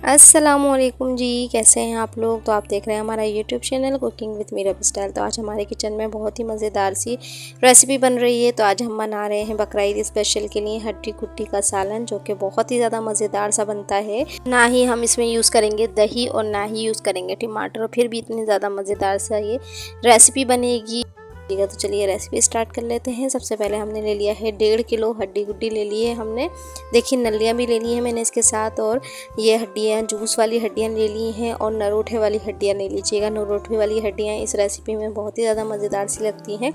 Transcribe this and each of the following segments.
अस्सलामुअलैकुम जी, कैसे हैं आप लोग। तो आप देख रहे हैं हमारा YouTube channel cooking with Meera style. तो आज हमारे किचन में बहुत ही मज़ेदार सी रेसिपी बन रही है। तो आज हम बना रहे हैं बकरा ईद स्पेशल के लिए हड्डी कुट्टी का सालन, जो कि बहुत ही ज़्यादा मज़ेदार सा बनता है। ना ही हम इसमें यूज़ करेंगे दही और ना ही यूज़ करेंगे टमाटर, फिर भी इतनी ज़्यादा मज़ेदार सा ये रेसिपी बनेगी। तो चलिए रेसिपी स्टार्ट कर लेते हैं। सबसे पहले हमने ले लिया है 1.5 किलो हड्डी गुड्डी ले ली है हमने। देखिए नलियाँ भी ले ली हैं मैंने इसके साथ, और ये हड्डियाँ जूस वाली हड्डियाँ ले ली हैं और नरोठे वाली हड्डियाँ ले लीजिएगा। नरोठे वाली हड्डियाँ इस रेसिपी में बहुत ही ज़्यादा मज़ेदार सी लगती हैं।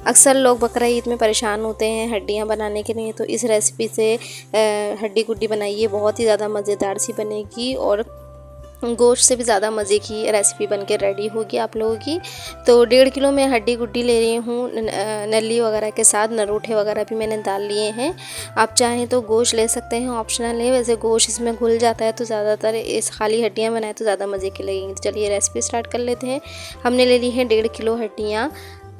अक्सर लोग बकरा ईद में परेशान होते हैं हड्डियाँ बनाने के लिए, तो इस रेसिपी से हड्डी गुड्डी बनाइए, बहुत ही ज़्यादा मज़ेदार सी बनेगी और गोश्त से भी ज़्यादा मज़े की रेसिपी बनके रेडी होगी आप लोगों की। तो 1.5 किलो में हड्डी गुड्डी ले रही हूँ, नली वगैरह के साथ नरोठे वगैरह भी मैंने डाल लिए हैं। आप चाहें तो गोश्त ले सकते हैं, ऑप्शनल है। वैसे गोश्त इसमें घुल जाता है, तो ज़्यादातर इस खाली हड्डियाँ बनाए तो ज़्यादा मज़े की लगेंगी। तो चलिए रेसिपी स्टार्ट कर लेते हैं। हमने ले ली है 1.5 किलो हड्डियाँ,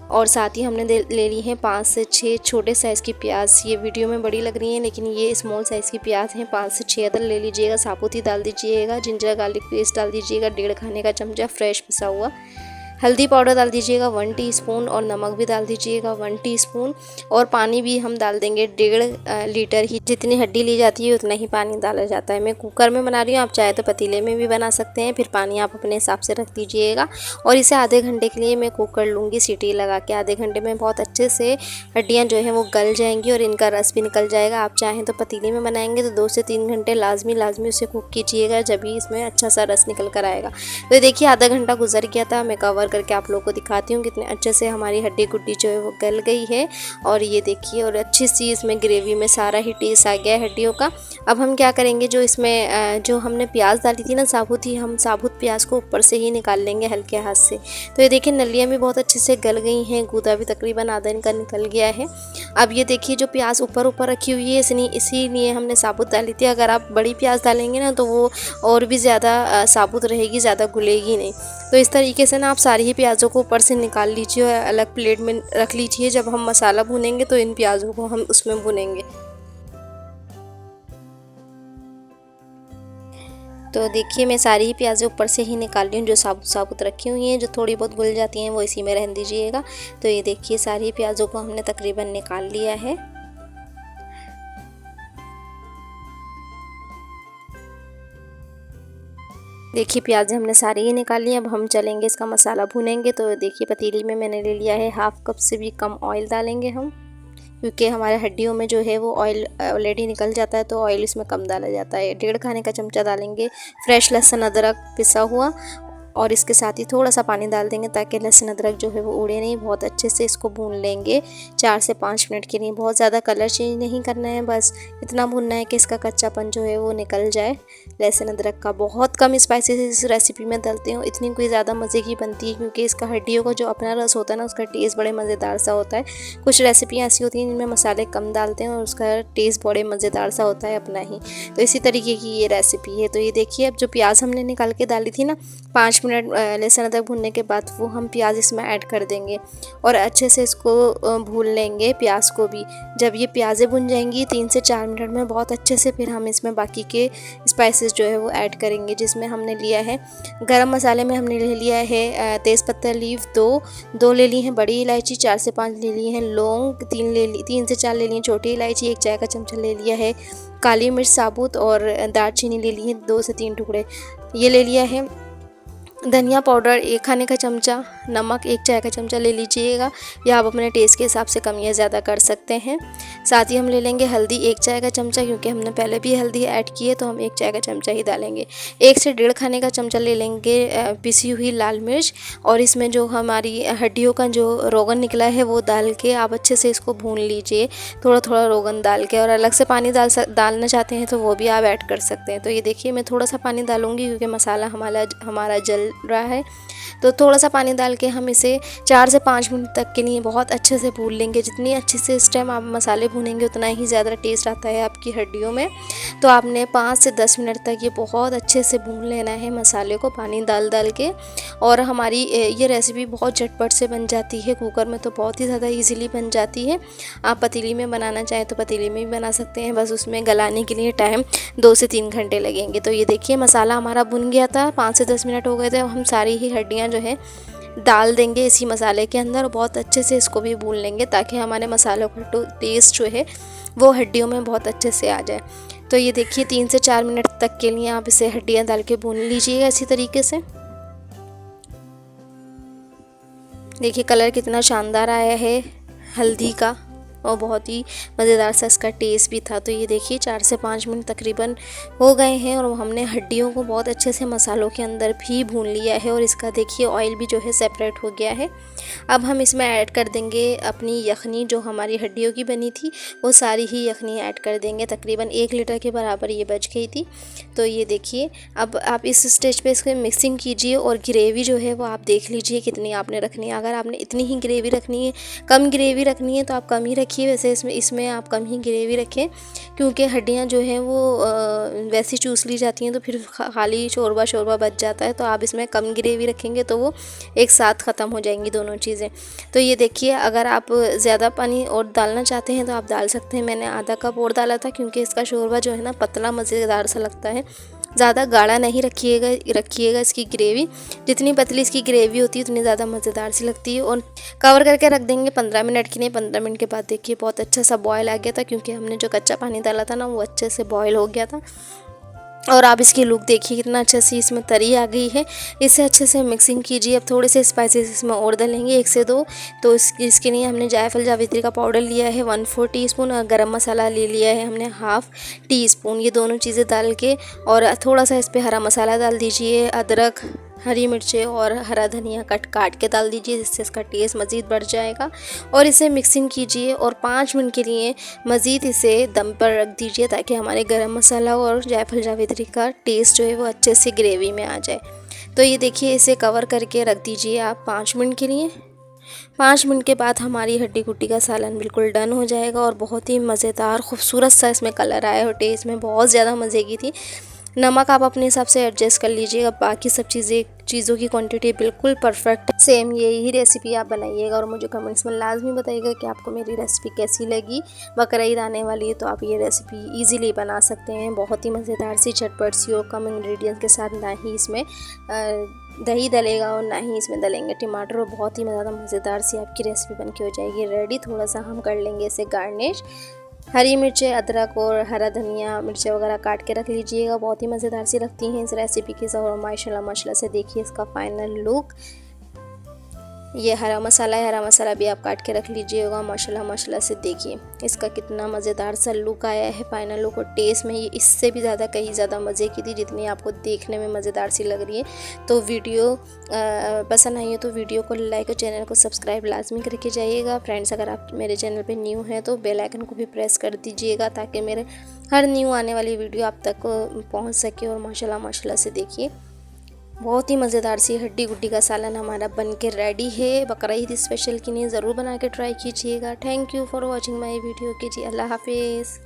और साथ ही हमने ले ली हैं 5 से 6 छोटे साइज़ की प्याज। ये वीडियो में बड़ी लग रही हैं, लेकिन ये स्मॉल साइज़ की प्याज हैं। 5 से 6 अदर ले लीजिएगा, साबुत ही डाल दीजिएगा। जिंजर गार्लिक पेस्ट डाल दीजिएगा 1.5 खाने का चमचा फ्रेश पिसा हुआ। हल्दी पाउडर डाल दीजिएगा 1 टीस्पून, और नमक भी डाल दीजिएगा 1 टीस्पून, और पानी भी हम डाल देंगे 1.5 लीटर ही। जितनी हड्डी ली जाती है उतना ही पानी डाला जाता है। मैं कुकर में बना रही हूँ, आप चाहे तो पतीले में भी बना सकते हैं। फिर पानी आप अपने हिसाब से रख दीजिएगा, और इसे आधे घंटे के लिए मैं कुक कर लूँगी सीटी लगा के। आधे घंटे में बहुत अच्छे से हड्डियाँ जो हैं वो गल जाएंगी और इनका रस भी निकल जाएगा। आप चाहें तो पतीले में बनाएंगे तो 2 से 3 घंटे लाजमी उसे कुक कीजिएगा, जब भी इसमें अच्छा सा रस निकल कर आएगा। तो देखिए आधा घंटा गुजर गया था। मैं कवर करके आप लोगों को दिखाती हूँ कितने अच्छे से हमारी हड्डी गुड्डी जो है वो गल गई है। और ये देखिए, और अच्छी सी इसमें ग्रेवी में सारा ही टेस्ट आ गया है हड्डियों का। अब हम क्या करेंगे, जो इसमें जो हमने प्याज डाली थी ना साबुत ही, हम साबुत प्याज को ऊपर से ही निकाल लेंगे हल्के हाथ से। तो ये देखिए नलियाँ भी बहुत अच्छे से गल गई हैं, गूदा भी तकरीबन आधा इनका निकल गया है। अब ये देखिए जो प्याज ऊपर ऊपर रखी हुई है, इसीलिए हमने साबुत डाली थी। अगर आप बड़ी प्याज डालेंगे ना तो वो और भी ज़्यादा साबुत रहेगी, ज़्यादा घुलेगी नहीं। तो इस तरीके से ना आप सारी ही प्याज़ों को ऊपर से निकाल लीजिए और अलग प्लेट में रख लीजिए। जब हम मसाला भुनेंगे तो इन प्याज़ों को हम उसमें भुनेंगे। तो देखिए मैं सारी ही प्याज़ें ऊपर से ही निकाल रही हूँ, जो साबुत साबुत रखी हुई हैं। जो थोड़ी बहुत घुल जाती हैं वो इसी में रहने दीजिएगा। तो ये देखिए सारी प्याज़ों को हमने तकरीबन निकाल लिया है। देखिए प्याज़ें हमने सारी ही निकाल ली। अब हम चलेंगे इसका मसाला भुनेंगे। तो देखिए पतीली में मैंने ले लिया है, हाफ कप से भी कम ऑयल डालेंगे हम, क्योंकि हमारे हड्डियों में जो है वो ऑयल ऑलरेडी निकल जाता है, तो ऑयल इसमें कम डाला जाता है। 1.5 खाने का चमचा डालेंगे फ्रेश लहसुन अदरक पिसा हुआ, और इसके साथ ही थोड़ा सा पानी डाल देंगे ताकि लहसुन अदरक जो है वो उड़े नहीं। बहुत अच्छे से इसको भून लेंगे 4 से 5 मिनट के लिए। बहुत ज़्यादा कलर चेंज नहीं करना है, बस इतना भूनना है कि इसका कच्चापन जो है वो निकल जाए लहसुन अदरक का। बहुत कम स्पाइसेस इस रेसिपी में डालते हो, इतनी कोई ज़्यादा मज़े की बनती है, क्योंकि इसका हड्डियों का जो अपना रस होता है ना, उसका टेस्ट बड़े मज़ेदार सा होता है। कुछ रेसिपियाँ ऐसी होती हैं जिनमें मसाले कम डालते हैं और उसका टेस्ट बड़े मज़ेदार सा होता है अपना ही। तो इसी तरीके की ये रेसिपी है। तो ये देखिए अब जो प्याज हमने निकाल के डाली थी ना, 5 मिनट लहसुन अदरक भूनने के बाद वो हम प्याज इसमें ऐड कर देंगे और अच्छे से इसको भून लेंगे प्याज को भी। जब ये प्याज़ें भुन जाएंगी 3 से 4 मिनट में बहुत अच्छे से, फिर हम इसमें बाकी के स्पाइसेस जो है वो ऐड करेंगे। जिसमें हमने लिया है गरम मसाले में हमने ले लिया है तेज़पत्ता लीफ 2 ले ली हैं, बड़ी इलायची 4 से 5 ले ली हैं, लौंग 3 से 4 ले ली हैं, छोटी इलायची 1 चाय का चमचा ले लिया है, काली मिर्च साबुत और दालचीनी ले ली है 2 से 3 टुकड़े। ये ले लिया है धनिया पाउडर 1 खाने का चमचा, नमक 1 चाय का चमचा ले लीजिएगा, या आप अपने टेस्ट के हिसाब से कम या ज़्यादा कर सकते हैं। साथ ही हम ले लेंगे हल्दी 1 चाय का चमचा, क्योंकि हमने पहले भी हल्दी ऐड की है तो हम 1 चाय का चमचा ही डालेंगे। 1 से 1.5 खाने का चमचा ले लेंगे पिसी हुई लाल मिर्च, और इसमें जो हमारी हड्डियों का जो रोगन निकला है वो डाल के आप अच्छे से इसको भून लीजिए, थोड़ा थोड़ा रोगन डाल के। और अलग से पानी डालना चाहते हैं तो वो भी आप ऐड कर सकते हैं। तो ये देखिए मैं थोड़ा सा पानी डालूँगी, क्योंकि मसाला हमारा रहा है। तो थोड़ा सा पानी डाल के हम इसे 4 से 5 मिनट तक के लिए बहुत अच्छे से भून लेंगे। जितनी अच्छे से इस टाइम आप मसाले भूनेंगे उतना ही ज़्यादा टेस्ट आता है आपकी हड्डियों में। तो आपने 5 से 10 मिनट तक ये बहुत अच्छे से भून लेना है मसाले को पानी डाल डाल के। और हमारी ये रेसिपी बहुत झटपट से बन जाती है, कुकर में तो बहुत ही ज़्यादा ईजिली बन जाती है। आप पतीली में बनाना चाहें तो पतीली में भी बना सकते हैं, बस उसमें गलाने के लिए टाइम 2 से 3 घंटे लगेंगे। तो ये देखिए मसाला हमारा भुन गया था, 5 से 10 मिनट हो गए थे। अब हम सारी ही हड्डियाँ जो है डाल देंगे इसी मसाले के अंदर, बहुत अच्छे से इसको भी भून लेंगे ताकि हमारे मसालों का टेस्ट जो है वो हड्डियों में बहुत अच्छे से आ जाए। तो ये देखिए 3 से 4 मिनट तक के लिए आप इसे हड्डियाँ डाल के भून लीजिएगा इसी तरीके से। देखिए कलर कितना शानदार आया है हल्दी का, और बहुत ही मज़ेदार सा इसका टेस्ट भी था। तो ये देखिए 4 से 5 मिनट तकरीबन हो गए हैं और हमने हड्डियों को बहुत अच्छे से मसालों के अंदर भी भून लिया है और इसका देखिए ऑयल भी जो है सेपरेट हो गया है। अब हम इसमें ऐड कर देंगे अपनी यखनी, जो हमारी हड्डियों की बनी थी वो सारी ही यखनी ऐड कर देंगे। तकरीबन 1 लीटर के बराबर ये बच गई थी। तो ये देखिए अब आप इस स्टेज पे इसको मिक्सिंग कीजिए और ग्रेवी जो है वो आप देख लीजिए कितनी आपने रखनी है। अगर आपने इतनी ही ग्रेवी रखनी है, कम ग्रेवी रखनी है तो आप कम ही रखिए। वैसे इसमें आप कम ही ग्रेवी रखें क्योंकि हड्डियां जो हैं वो वैसी चूस ली जाती हैं तो फिर खाली शोरबा बच जाता है। तो आप इसमें कम ग्रेवी रखेंगे तो वो एक साथ ख़त्म हो जाएंगी दोनों चीज़ें। तो ये देखिए अगर आप ज़्यादा पानी और डालना चाहते हैं तो आप डाल सकते हैं। मैंने आधा कप और डाला था क्योंकि इसका शोरबा जो है ना पतला मज़ेदार सा लगता है। ज़्यादा गाढ़ा नहीं रखिएगा इसकी ग्रेवी। जितनी पतली इसकी ग्रेवी होती है उतनी ज़्यादा मज़ेदार सी लगती है। और कवर करके रख देंगे 15 मिनट के लिए। 15 मिनट के बाद देखिए बहुत अच्छा सा बॉयल आ गया था क्योंकि हमने जो कच्चा पानी डाला था ना वो अच्छे से बॉयल हो गया था। और आप इसकी लुक देखिए कितना अच्छे से इसमें तरी आ गई है। इसे अच्छे से मिक्सिंग कीजिए। अब थोड़े से स्पाइसेस इसमें और डालेंगे 1 से 2। तो इसके लिए हमने जायफल जावित्री का पाउडर लिया है 1/4 टीस्पून और गरम मसाला ले लिया है हमने 1/2 टीस्पून। ये दोनों चीज़ें डाल के और थोड़ा सा इस पर हरा मसाला डाल दीजिए, अदरक, हरी मिर्चें और हरा धनिया काट के डाल दीजिए, जिससे इसका टेस्ट मज़ीद बढ़ जाएगा। और इसे मिक्सिंग कीजिए और 5 मिनट के लिए मज़ीद इसे दम पर रख दीजिए ताकि हमारे गरम मसाला और जायफल जावित्री का टेस्ट जो है वो अच्छे से ग्रेवी में आ जाए। तो ये देखिए इसे कवर करके रख दीजिए आप 5 मिनट के लिए। 5 मिनट के बाद हमारी हड्डी कुट्टी का सालन बिल्कुल डन हो जाएगा और बहुत ही मज़ेदार खूबसूरत सा इसमें कलर आया और टेस्ट में बहुत ज़्यादा मज़े की थी। नमक आप अपने हिसाब से एडजस्ट कर लीजिएगा। बाकी सब चीज़ों की क्वांटिटी बिल्कुल परफेक्ट सेम यही रेसिपी आप बनाइएगा और मुझे कमेंट्स में लाजमी बताइएगा कि आपको मेरी रेसिपी कैसी लगी। बकरीद आने वाली है तो आप ये रेसिपी इजीली बना सकते हैं। बहुत ही मज़ेदार सी झटपट सी और कम इंग्रेडिएंट्स के साथ, ना ही इसमें दही डलेगा और ना ही इसमें डलेंगे टमाटर, और बहुत ही ज़्यादा मज़ेदार सी आपकी रेसिपी बन के हो जाएगी रेडी। थोड़ा सा हम कर लेंगे इसे गार्निश। हरी मिर्चें, अदरक और हरा धनिया मिर्चें वगैरह काट के रख लीजिएगा। बहुत ही मज़ेदार सी लगती हैं इस रेसिपी के साथ। और माशाल्लाह से देखिए इसका फाइनल लुक। ये हरा मसाला है, हरा मसाला भी आप काट के रख लीजिएगा। माशाल्लाह से देखिए इसका कितना मज़ेदार सा लुक आया है फाइनल लुक। और टेस्ट में ये इससे भी ज़्यादा कहीं ज़्यादा मज़े की थी जितनी आपको देखने में मज़ेदार सी लग रही है। तो वीडियो पसंद आई है तो वीडियो को लाइक और चैनल को सब्सक्राइब लाजमी करके जाइएगा। फ्रेंड्स अगर आप मेरे चैनल पे न्यू हैं तो बेल आइकन को भी प्रेस कर दीजिएगा ताकि मेरे हर न्यू आने वाली वीडियो आप तक पहुँच सके। और माशाल्लाह से देखिए बहुत ही मज़ेदार सी हड्डी गुड्डी का सालन हमारा बन के रेडी है। बकरीद स्पेशल के लिए ज़रूर बना के ट्राई कीजिएगा। Thank you for watching my video. कीजिए अल्लाह हाफिज़।